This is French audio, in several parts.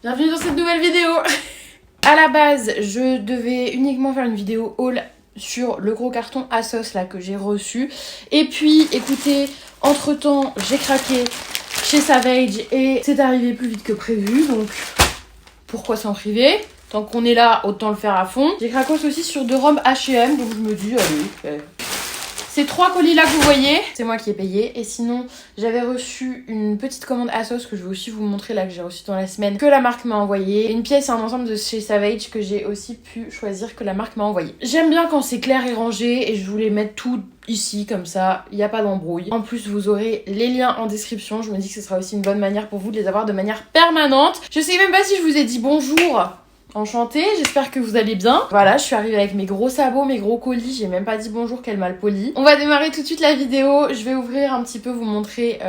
Bienvenue dans cette nouvelle vidéo. À la base, je devais uniquement faire une vidéo haul sur le gros carton ASOS là que j'ai reçu. Et puis, écoutez, entre temps, j'ai craqué chez Savage et c'est arrivé plus vite que prévu. Donc, pourquoi s'en priver? Tant qu'on est là, autant le faire à fond. J'ai craqué aussi sur 2 robes H&M, donc je me dis, allez, ces 3 colis là que vous voyez, c'est moi qui ai payé. Et sinon, j'avais reçu une petite commande ASOS que je vais aussi vous montrer là, que j'ai reçue dans la semaine, que la marque m'a envoyé. Une pièce et un ensemble de chez Savage que j'ai aussi pu choisir, que la marque m'a envoyé. J'aime bien quand c'est clair et rangé et je voulais mettre tout ici comme ça, il n'y a pas d'embrouille. En plus, vous aurez les liens en description. Je me dis que ce sera aussi une bonne manière pour vous de les avoir de manière permanente. Je sais même pas si je vous ai dit bonjour. Enchantée, j'espère que vous allez bien. Voilà, je suis arrivée avec mes gros sabots, mes gros colis. J'ai même pas dit bonjour, quel mal poli. On va démarrer tout de suite la vidéo. Je vais ouvrir un petit peu, vous montrer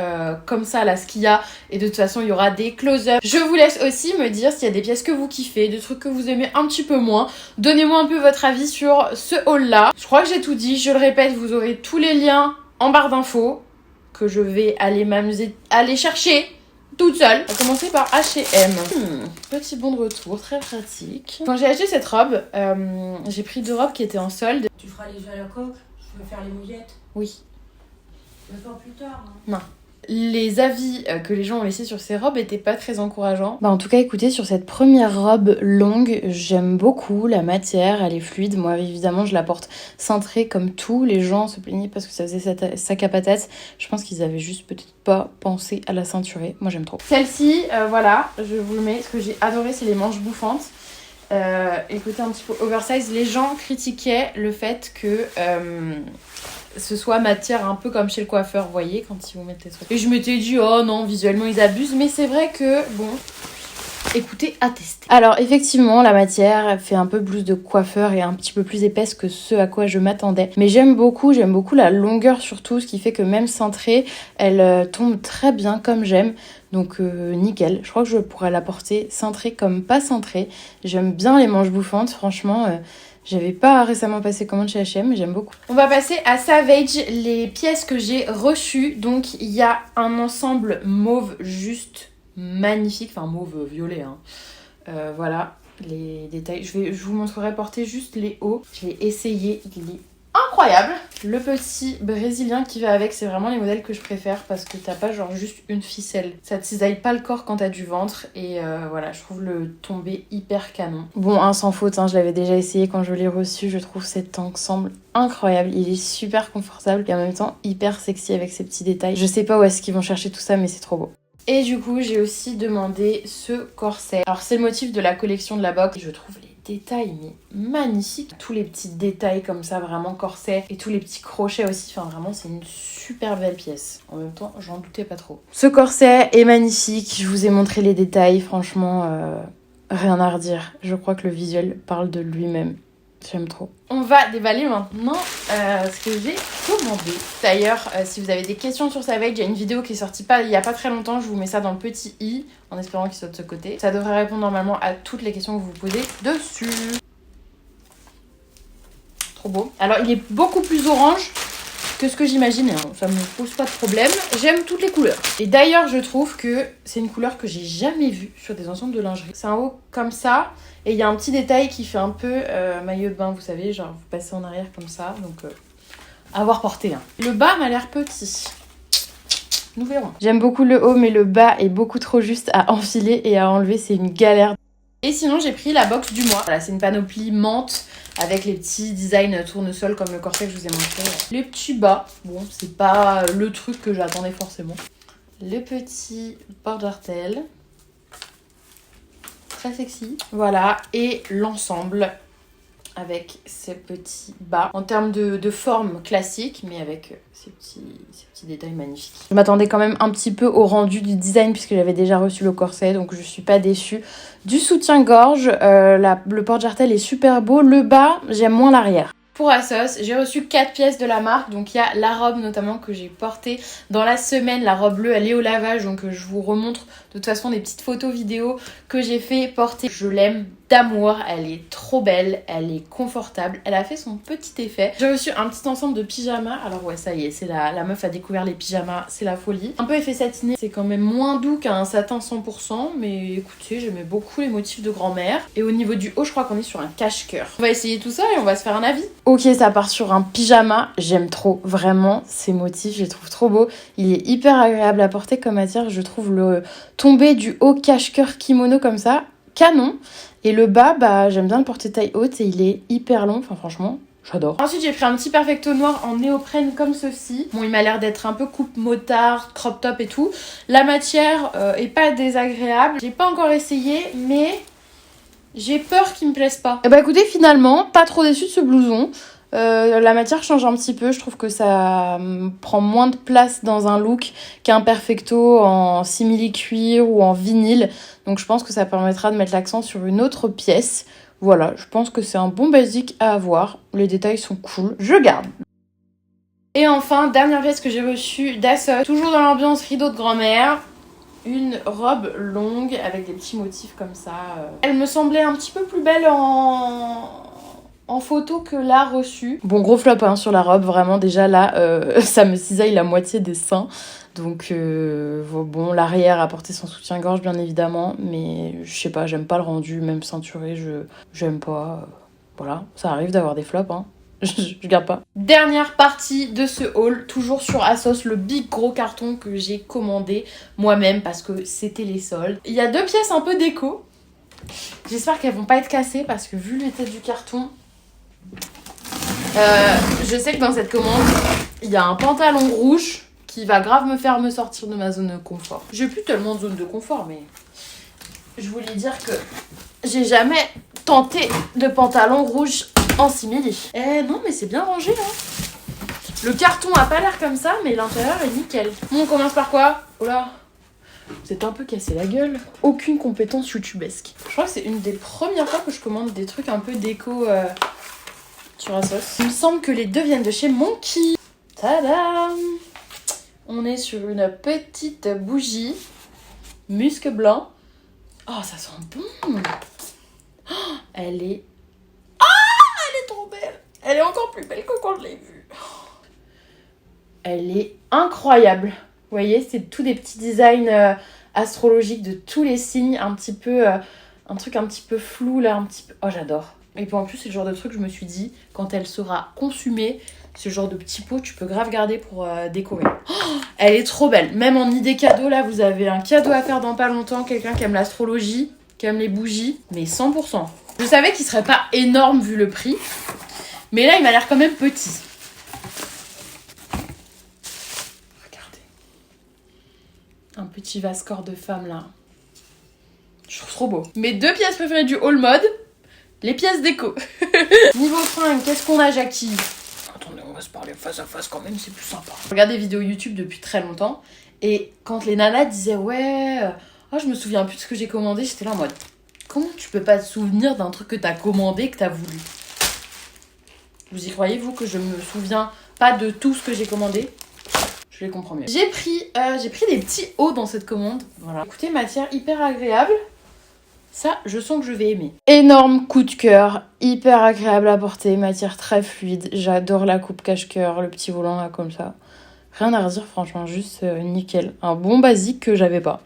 comme ça là ce qu'il y a. Et de toute façon, il y aura des close-up. Je vous laisse aussi me dire s'il y a des pièces que vous kiffez, des trucs que vous aimez un petit peu moins. Donnez-moi un peu votre avis sur ce haul là. Je crois que j'ai tout dit. Je le répète, vous aurez tous les liens en barre d'infos que je vais aller m'amuser à aller chercher toute seule. On va commencer par H&M. Petit bon de retour, très pratique. Quand j'ai acheté cette robe, j'ai pris 2 robes qui étaient en solde. Tu feras les œufs à la coque? Tu veux faire les mouillettes? Oui. Tu veux faire plus tard, hein? Non. Les avis que les gens ont laissés sur ces robes étaient pas très encourageants. Bah en tout cas, écoutez, sur cette première robe longue, j'aime beaucoup la matière, elle est fluide. Moi, évidemment, je la porte cintrée comme tout. Les gens se plaignaient parce que ça faisait sac à patates. Je pense qu'ils avaient juste peut-être pas pensé à la ceinturer. Moi, j'aime trop. Celle-ci, voilà, je vous le mets. Ce que j'ai adoré, c'est les manches bouffantes. Écoutez, un petit peu oversize. Les gens critiquaient le fait que ce soit matière un peu comme chez le coiffeur, vous voyez, quand ils vous mettent les trucs. Et je m'étais dit, oh non, visuellement ils abusent, mais c'est vrai que, bon, écoutez, à tester. Alors effectivement, la matière fait un peu plus de coiffeur et un petit peu plus épaisse que ce à quoi je m'attendais. Mais j'aime beaucoup la longueur surtout, ce qui fait que même cintrée, elle tombe très bien comme j'aime. Donc nickel, je crois que je pourrais la porter cintrée comme pas cintrée. J'aime bien les manches bouffantes, franchement. J'avais pas récemment passé commande chez H&M, mais j'aime beaucoup. On va passer à Savage, les pièces que j'ai reçues. Donc il y a un ensemble mauve juste magnifique, enfin mauve violet. Hein. Voilà les détails. Je vous montrerai porter juste les hauts. Je l'ai essayé, il est incroyable. Le petit brésilien qui va avec, c'est vraiment les modèles que je préfère parce que t'as pas genre juste une ficelle. Ça te cisaille pas le corps quand t'as du ventre et voilà, je trouve le tombé hyper canon. Bon, sans faute, hein, je l'avais déjà essayé quand je l'ai reçu, je trouve cet ensemble incroyable. Il est super confortable et en même temps hyper sexy avec ses petits détails. Je sais pas où est-ce qu'ils vont chercher tout ça, mais c'est trop beau. Et du coup, j'ai aussi demandé ce corset. Alors, c'est le motif de la collection de la box. Je trouve les détails mais magnifiques. Tous les petits détails comme ça, vraiment corset. Et tous les petits crochets aussi. Enfin, vraiment, c'est une super belle pièce. En même temps, j'en doutais pas trop. Ce corset est magnifique. Je vous ai montré les détails. Franchement, rien à redire. Je crois que le visuel parle de lui-même. J'aime trop. On va déballer maintenant ce que j'ai commandé. D'ailleurs, si vous avez des questions sur Savage, il y a une vidéo qui est sortie il y a pas très longtemps. Je vous mets ça dans le petit i en espérant qu'il soit de ce côté. Ça devrait répondre normalement à toutes les questions que vous vous posez dessus. Trop beau. Alors, il est beaucoup plus orange que ce que j'imaginais. Hein. Ça me pose pas de problème. J'aime toutes les couleurs. Et d'ailleurs, je trouve que c'est une couleur que j'ai jamais vue sur des ensembles de lingerie. C'est un haut comme ça. Et il y a un petit détail qui fait un peu maillot de bain, vous savez, genre vous passez en arrière comme ça, donc à voir porter. Hein. Le bas m'a l'air petit. Nous verrons. J'aime beaucoup le haut, mais le bas est beaucoup trop juste à enfiler et à enlever, c'est une galère. Et sinon, j'ai pris la box du mois. Voilà, c'est une panoplie menthe avec les petits designs tournesol comme le corset que je vous ai montré. Les petits bas, bon, c'est pas le truc que j'attendais forcément. Le petit porte-jartel. Très sexy. Voilà, et l'ensemble avec ces petits bas en termes de forme classique, mais avec ces petits détails magnifiques. Je m'attendais quand même un petit peu au rendu du design puisque j'avais déjà reçu le corset, donc je suis pas déçue. Du soutien-gorge, le porte-jartel est super beau. Le bas, j'aime moins l'arrière. Pour ASOS, j'ai reçu 4 pièces de la marque, donc il y a la robe notamment que j'ai portée dans la semaine, la robe bleue, elle est au lavage, donc je vous remontre de toute façon des petites photos vidéos que j'ai fait porter. Je l'aime d'amour, elle est trop belle, elle est confortable, elle a fait son petit effet. J'ai reçu un petit ensemble de pyjamas, alors ouais ça y est, c'est la meuf a découvert les pyjamas, c'est la folie. Un peu effet satiné, c'est quand même moins doux qu'un satin 100%, mais écoutez, j'aimais beaucoup les motifs de grand-mère. Et au niveau du haut, je crois qu'on est sur un cache-cœur. On va essayer tout ça et on va se faire un avis. Ok, ça part sur un pyjama, j'aime trop, vraiment, ces motifs, je les trouve trop beaux. Il est hyper agréable à porter comme matière, je trouve le tombé du haut cache-cœur kimono comme ça, canon. Et le bas, bah j'aime bien le porter taille haute et il est hyper long, enfin franchement, j'adore. Ensuite j'ai pris un petit perfecto noir en néoprène comme ceci. Bon il m'a l'air d'être un peu coupe motard, crop top et tout. La matière est pas désagréable. J'ai pas encore essayé mais j'ai peur qu'il me plaise pas. Et bah écoutez finalement, pas trop déçue de ce blouson. La matière change un petit peu, je trouve que ça prend moins de place dans un look qu'un perfecto en simili-cuir ou en vinyle. Donc je pense que ça permettra de mettre l'accent sur une autre pièce. Voilà, je pense que c'est un bon basique à avoir. Les détails sont cool, je garde. Et enfin, dernière pièce que j'ai reçue d'Assos, toujours dans l'ambiance rideau de grand-mère. Une robe longue avec des petits motifs comme ça. Elle me semblait un petit peu plus belle en photo que là reçue. Bon gros flop hein, sur la robe, vraiment déjà là ça me cisaille la moitié des seins. Donc bon l'arrière a porté son soutien-gorge bien évidemment, mais je sais pas, j'aime pas le rendu, même ceinturé, j'aime pas. Voilà, ça arrive d'avoir des flops hein. Je garde pas. Dernière partie de ce haul, toujours sur Assos, le big gros carton que j'ai commandé moi-même parce que c'était les soldes. Il y a deux pièces un peu déco. J'espère qu'elles vont pas être cassées parce que vu l'état du carton, je sais que dans cette commande, il y a un pantalon rouge qui va grave me faire me sortir de ma zone de confort. J'ai plus tellement de zone de confort, mais je voulais dire que j'ai jamais tenté de pantalon rouge en simili. Eh non, mais c'est bien rangé, hein. Le carton a pas l'air comme ça, mais l'intérieur est nickel. Bon, on commence par quoi? Oh là, c'est un peu cassé la gueule. Aucune compétence youtubesque. Je crois que c'est une des premières fois que je commande des trucs un peu déco sur Assos. Il me semble que les deux viennent de chez Monkey. Tadam! On est sur une petite bougie musc blanc. Oh, ça sent bon. Oh, elle est trop belle. Elle est encore plus belle que quand je l'ai vue. Elle est incroyable. Vous voyez, c'est tous des petits designs astrologiques de tous les signes, un petit peu un truc un petit peu flou là, un petit peu. Oh, j'adore. Et puis en plus, c'est le genre de truc, je me suis dit, quand elle sera consumée, ce genre de petit pot, tu peux grave garder pour décorer. Oh, elle est trop belle. Même en idée cadeau, là, vous avez un cadeau à faire dans pas longtemps. Quelqu'un qui aime l'astrologie, qui aime les bougies, mais 100%. Je savais qu'il serait pas énorme vu le prix, mais là, il m'a l'air quand même petit. Regardez. Un petit vase-corps de femme, là. Je trouve trop beau. Mes deux pièces préférées du haul mode, les pièces déco. Niveau fringues, qu'est-ce qu'on a, Jackie? Attendez, on va se parler face à face quand même, c'est plus sympa. Je regarde des vidéos YouTube depuis très longtemps, et quand les nanas disaient ouais, oh, je me souviens plus de ce que j'ai commandé, j'étais là en mode comment tu peux pas te souvenir d'un truc que t'as commandé, que t'as voulu? Vous y croyez, vous, que je me souviens pas de tout ce que j'ai commandé? Je les comprends mieux. J'ai pris des petits hauts dans cette commande. Voilà. Écoutez, matière hyper agréable. Ça, je sens que je vais aimer. Énorme coup de cœur, hyper agréable à porter, matière très fluide. J'adore la coupe cache-cœur, le petit volant là comme ça. Rien à redire, franchement, juste nickel. Un bon basique que j'avais pas.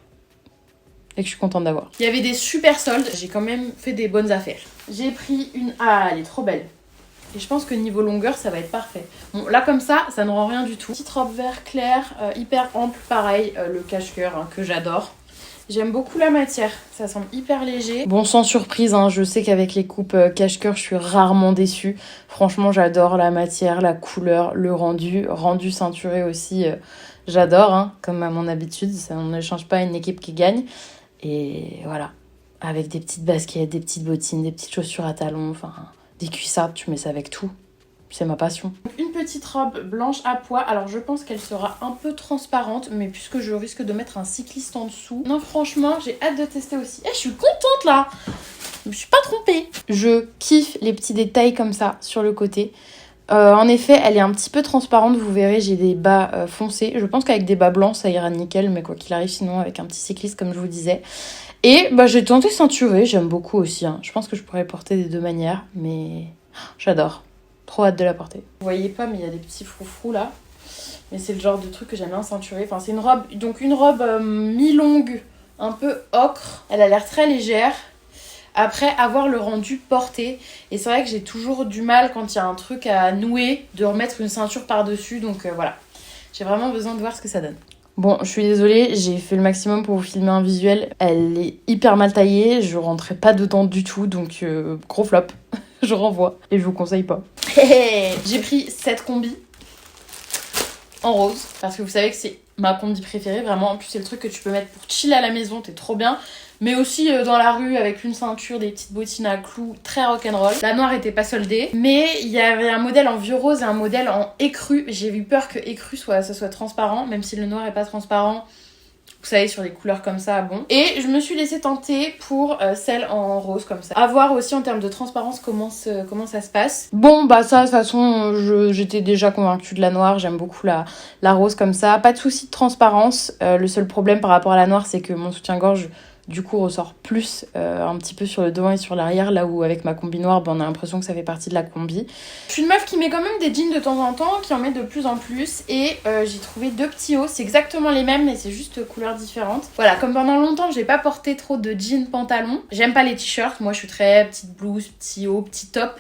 Et que je suis contente d'avoir. Il y avait des super soldes, j'ai quand même fait des bonnes affaires. J'ai pris une... Ah, elle est trop belle. Et je pense que niveau longueur, ça va être parfait. Bon, là comme ça ne rend rien du tout. Petite robe vert clair, hyper ample, pareil, le cache-cœur hein, que j'adore. J'aime beaucoup la matière, ça semble hyper léger. Bon, sans surprise, hein, je sais qu'avec les coupes cache-cœur, je suis rarement déçue. Franchement, j'adore la matière, la couleur, le rendu ceinturé aussi. J'adore, hein, comme à mon habitude, ça, on ne change pas une équipe qui gagne. Et voilà, avec des petites baskets, des petites bottines, des petites chaussures à talons, enfin des cuissardes, tu mets ça avec tout. C'est ma passion. Une petite robe blanche à pois. Alors je pense qu'elle sera un peu transparente, mais puisque je risque de mettre un cycliste en dessous. Non, franchement, j'ai hâte de tester aussi. Eh, je suis contente là. Je me suis pas trompée. Je kiffe les petits détails comme ça sur le côté. En effet, elle est un petit peu transparente, vous verrez, j'ai des bas foncés. Je pense qu'avec des bas blancs, ça ira nickel, mais quoi qu'il arrive, sinon avec un petit cycliste, comme je vous disais. Et bah, j'ai tenté ceinturé, j'aime beaucoup aussi. Hein. Je pense que je pourrais porter des deux manières, mais j'adore. Trop hâte de la porter. Vous voyez pas, mais il y a des petits froufrous là. Mais c'est le genre de truc que j'aime bien ceinturer. Enfin, c'est une robe, donc une robe mi-longue, un peu ocre. Elle a l'air très légère. Après, avoir le rendu porté. Et c'est vrai que j'ai toujours du mal quand il y a un truc à nouer, de remettre une ceinture par-dessus. Donc voilà, j'ai vraiment besoin de voir ce que ça donne. Bon, je suis désolée, j'ai fait le maximum pour vous filmer un visuel. Elle est hyper mal taillée, je rentrais pas dedans du tout, donc gros flop. Je renvoie et je vous conseille pas. J'ai pris cette combi en rose, parce que vous savez que c'est ma combi préférée, vraiment. En plus, c'est le truc que tu peux mettre pour chiller à la maison, t'es trop bien. Mais aussi dans la rue avec une ceinture, des petites bottines à clous, très rock'n'roll. La noire était pas soldée, mais il y avait un modèle en vieux rose et un modèle en écru. J'ai eu peur que écru ça soit transparent, même si le noir est pas transparent. Vous savez, sur des couleurs comme ça, bon. Et je me suis laissée tenter pour celle en rose comme ça. À voir aussi en termes de transparence comment ça se passe. Bon, bah ça, de toute façon, j'étais déjà convaincue de la noire. J'aime beaucoup la rose comme ça. Pas de souci de transparence. Le seul problème par rapport à la noire, c'est que mon soutien-gorge du coup ressort plus un petit peu sur le devant et sur l'arrière, là où avec ma combi noire, on a l'impression que ça fait partie de la combi. Je suis une meuf qui met quand même des jeans de temps en temps, qui en met de plus en plus, et j'ai trouvé deux petits hauts, c'est exactement les mêmes mais c'est juste couleurs différentes. Voilà, comme pendant longtemps j'ai pas porté trop de jeans pantalons, j'aime pas les t-shirts, moi je suis très petite blouse, petit haut, petit top.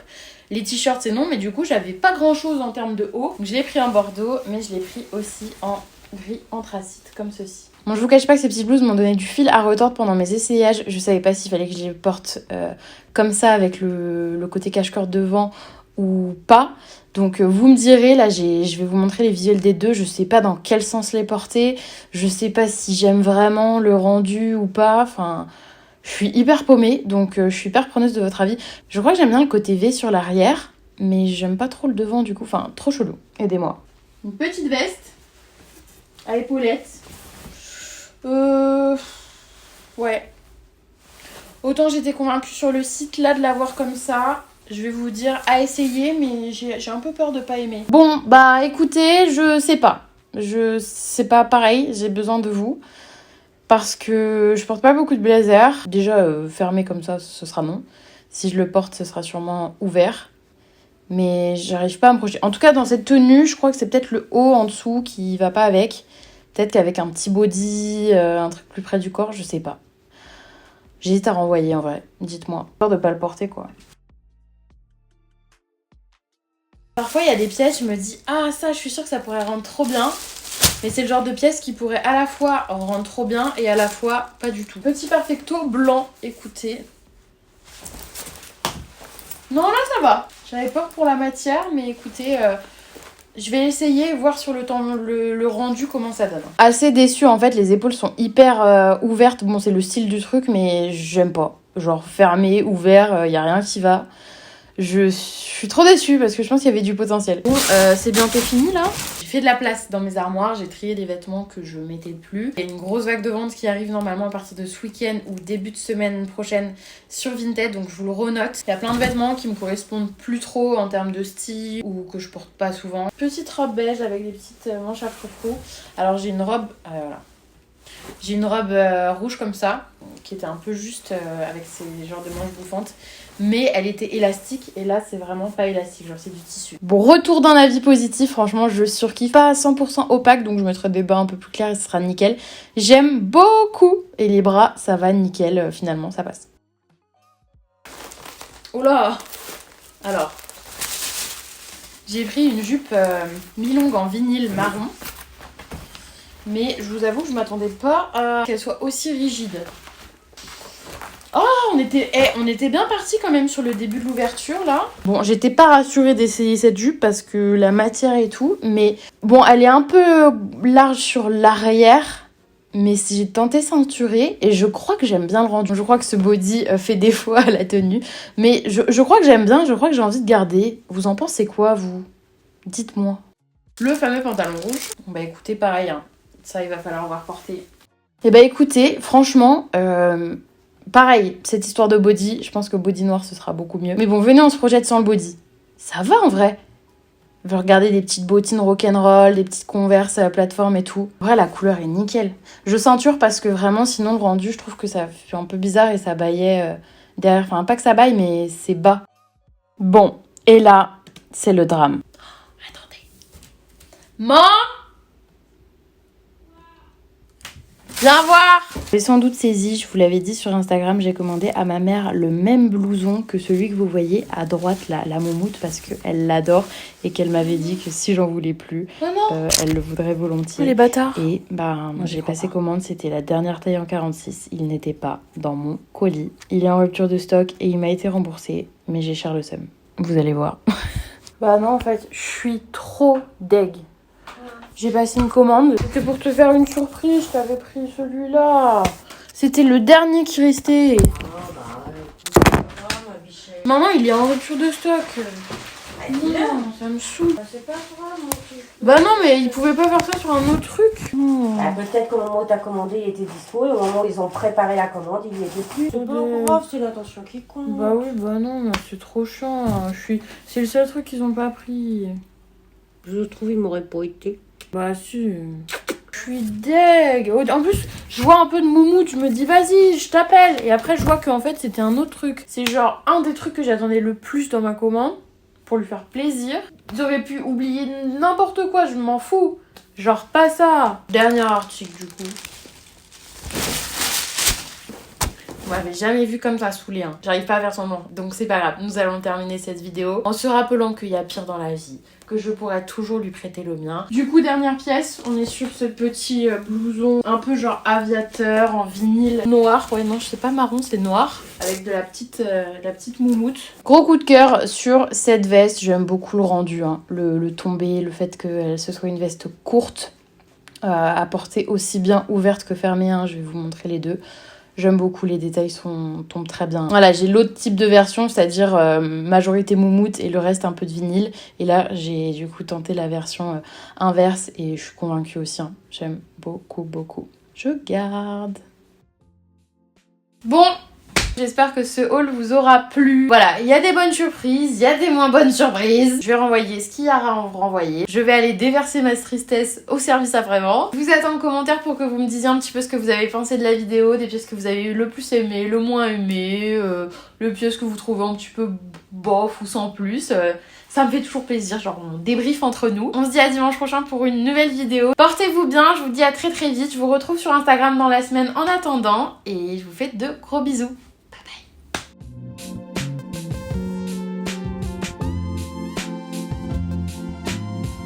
Les t-shirts c'est non, mais du coup j'avais pas grand chose en termes de haut, donc je l'ai pris en bordeaux, mais je l'ai pris aussi en gris anthracite comme ceci. Bon, je vous cache pas que ces petites blouses m'ont donné du fil à retordre pendant mes essayages. Je savais pas s'il fallait que je les porte comme ça avec le côté cache-cœur devant ou pas. Donc vous me direz, là je vais vous montrer les visuels des deux. Je sais pas dans quel sens les porter. Je sais pas si j'aime vraiment le rendu ou pas. Enfin, je suis hyper paumée, donc je suis hyper preneuse de votre avis. Je crois que j'aime bien le côté V sur l'arrière, mais j'aime pas trop le devant du coup. Enfin, trop chelou. Aidez-moi. Une petite veste à épaulettes. Ouais. Autant j'étais convaincue sur le site là de l'avoir comme ça. Je vais vous dire à essayer, mais j'ai un peu peur de pas aimer. Bon, bah écoutez, je sais pas. C'est pas pareil, j'ai besoin de vous. Parce que je porte pas beaucoup de blazer. Déjà, fermé comme ça, ce sera non. Si je le porte, ce sera sûrement ouvert. Mais j'arrive pas à me projeter. En tout cas, dans cette tenue, je crois que c'est peut-être le haut en dessous qui va pas avec. Peut-être qu'avec un petit body, un truc plus près du corps, je sais pas. J'hésite à renvoyer en vrai, dites-moi. Peur de pas le porter quoi. Parfois il y a des pièces, je me dis ah ça je suis sûre que ça pourrait rendre trop bien. Mais c'est le genre de pièce qui pourrait à la fois rendre trop bien et à la fois pas du tout. Petit perfecto blanc, écoutez. Non là ça va. J'avais peur pour la matière mais écoutez... je vais essayer et voir sur le rendu comment ça donne. Assez déçue en fait, les épaules sont hyper ouvertes. Bon, c'est le style du truc, mais j'aime pas. Genre fermé, ouvert, y a rien qui va. Je suis trop déçue parce que je pense qu'il y avait du potentiel. Bon, c'est bientôt fini là. J'ai fait de la place dans mes armoires, j'ai trié des vêtements que je mettais plus. Il y a une grosse vague de vente qui arrive normalement à partir de ce week-end ou début de semaine prochaine sur Vinted, donc je vous le renote. Il y a plein de vêtements qui me correspondent plus trop en termes de style ou que je porte pas souvent. Petite robe beige avec des petites manches à frou-frou. Alors j'ai une robe, voilà. J'ai une robe rouge comme ça, qui était un peu juste avec ces genres de manches bouffantes. Mais elle était élastique et là c'est vraiment pas élastique, genre c'est du tissu. Bon, retour d'un avis positif, franchement je surkiffe. Pas à 100% opaque, donc je mettrai des bas un peu plus clairs et ce sera nickel. J'aime beaucoup et les bras ça va nickel, finalement ça passe. Oula. Alors, j'ai pris une jupe mi-longue en vinyle marron. Mais je vous avoue que je m'attendais pas à qu'elle soit aussi rigide. Oh, on était bien partis quand même sur le début de l'ouverture là. Bon, j'étais pas rassurée d'essayer cette jupe parce que la matière et tout. Mais bon, elle est un peu large sur l'arrière. Mais si j'ai tenté ceinturée, et je crois que j'aime bien le rendu. Je crois que ce body fait défaut à la tenue. Mais je crois que j'aime bien, je crois que j'ai envie de garder. Vous en pensez quoi, vous? Dites-moi. Le fameux pantalon rouge. Bon, bah écoutez, pareil, hein. Ça, il va falloir voir porter. Et bah écoutez, franchement, pareil, cette histoire de body, je pense que body noir, ce sera beaucoup mieux. Mais bon, venez, on se projette sans le body. Ça va en vrai. Je vais regarder des petites bottines rock'n'roll, des petites Converse à la plateforme et tout. En vrai, la couleur est nickel. Je ceinture parce que vraiment, sinon, le rendu, je trouve que ça fait un peu bizarre et ça baillait derrière. Enfin, pas que ça baille, mais c'est bas. Bon, et là, c'est le drame. Attendez. Maman! Viens voir! J'ai sans doute saisi, je vous l'avais dit sur Instagram, j'ai commandé à ma mère le même blouson que celui que vous voyez à droite, là, la moumoute, parce qu'elle l'adore et qu'elle m'avait dit que si j'en voulais plus, elle le voudrait volontiers. Les bâtards! Et j'ai passé commande, c'était la dernière taille en 46, il n'était pas dans mon colis. Il est en rupture de stock et il m'a été remboursé, mais j'ai cher le seum. Vous allez voir. Bah non, en fait, je suis trop deg. J'ai passé une commande. C'était pour te faire une surprise, je t'avais pris celui-là. C'était le dernier qui restait. Maman, il est en rupture de stock. Non, ça me saoule. C'est pas grave, mon truc. Bah non, mais ils pouvaient pas faire ça sur un autre truc. Bah, peut-être qu'au moment où t'as commandé, il était dispo, et au moment où ils ont préparé la commande, il n'y était plus. C'est pas grave, c'est l'attention qui compte. Bah oui, bah non, mais c'est trop chiant. C'est le seul truc qu'ils ont pas pris. Je trouve il m'aurait pas été. Bah si. Je suis deg. En plus, je vois un peu de moumoute, je me dis vas-y, je t'appelle. Et après, je vois qu'en fait, c'était un autre truc. C'est genre un des trucs que j'attendais le plus dans ma commande, pour lui faire plaisir. Ils auraient pu oublier n'importe quoi, je m'en fous. Genre pas ça. Dernier article du coup. Vous m'avez jamais vu comme ça saoulé, hein. J'arrive pas à faire semblant. Donc c'est pas grave, nous allons terminer cette vidéo en se rappelant qu'il y a pire dans la vie, que je pourrais toujours lui prêter le mien. Du coup, dernière pièce, on est sur ce petit blouson un peu genre aviateur en vinyle noir. Ouais non, je sais pas, marron, c'est noir. Avec de la petite moumoute. Gros coup de cœur sur cette veste, j'aime beaucoup le rendu, hein. Le tombé, le fait que ce soit une veste courte, à porter aussi bien ouverte que fermée, hein. Je vais vous montrer les deux. J'aime beaucoup, les détails tombent très bien. Voilà, j'ai l'autre type de version, c'est-à-dire majorité moumoute et le reste un peu de vinyle. Et là, j'ai du coup tenté la version inverse et je suis convaincue aussi, hein. J'aime beaucoup, beaucoup. Je garde. Bon, j'espère que ce haul vous aura plu. Voilà, il y a des bonnes surprises, il y a des moins bonnes surprises. Je vais renvoyer ce qu'il y a à renvoyer. Je vais aller déverser ma tristesse au service après-vente. Je vous attends en commentaire pour que vous me disiez un petit peu ce que vous avez pensé de la vidéo, des pièces que vous avez le plus aimé, le moins aimé, le pièces que vous trouvez un petit peu bof ou sans plus. Ça me fait toujours plaisir, genre on débrief entre nous. On se dit à dimanche prochain pour une nouvelle vidéo. Portez-vous bien, je vous dis à très très vite. Je vous retrouve sur Instagram dans la semaine en attendant et je vous fais de gros bisous.